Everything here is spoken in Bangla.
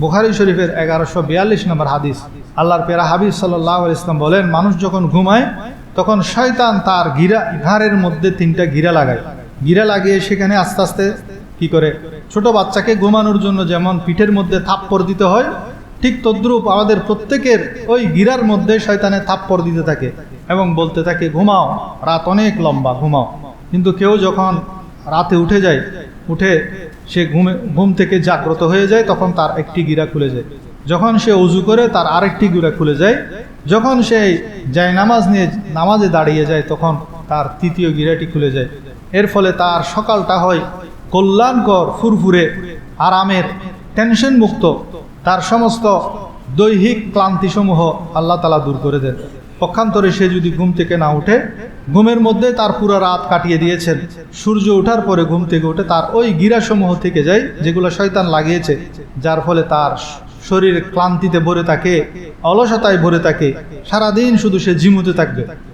বুখারী শরীফের 1142 নম্বর হাদিস। আল্লাহর প্যারা হাবিব সাল্লাল্লাহু আলাইহি ওয়াসাল্লাম বলেন, মানুষ যখন ঘুমায় তখন শয়তান তার ঘাড়ের মধ্যে 3টা গিরা লাগায়। গিরা লাগিয়ে সেখানে আস্তে আস্তে কি করে, ছোট বাচ্চাকে ঘুমানোর জন্য যেমন পিঠের মধ্যে থাপ্পড় দিতে হয়, ঠিক তদ্রূপ আমাদের প্রত্যেকের ওই গিরার মধ্যে শয়তানে থাপ্পড় দিতে থাকে এবং বলতে থাকে, ঘুমাও, রাত অনেক লম্বা, ঘুমাও। কিন্তু কেউ যখন রাতে উঠে যায়, উঠে সে ঘুম থেকে জাগ্রত হয়ে যায়, তখন তার একটি গিরা খুলে যায়। যখন সে ওযু করে তার আরেকটি গিরা খুলে যায়। যখন সে যায় নামাজ নিয়ে নামাজে দাঁড়িয়ে যায়, তখন তার 3য় গিরাটি খুলে যায়। এর ফলে তার সকালটা হয় কল্যাণকর, ফুরফুরে, আরামের, টেনশন মুক্ত। তার সমস্ত দৈহিক ক্লান্তিসমূহ আল্লাহ তাআলা দূর করে দেন। পক্ষান্তরে সে যদি ঘুম থেকে না উঠে, ঘুমের মধ্যে তার পুরো রাত কাটিয়ে দিয়েছেন, সূর্য ওঠার পরে ঘুম থেকে উঠে তার ওই গিরাসমূহ থেকে যায় যেগুলো শয়তান লাগিয়েছে, যার ফলে তার শরীর ক্লান্তিতে ভরে থাকে, অলসতায় ভরে থাকে, সারাদিন শুধু সে ঝিমুতে থাকবে।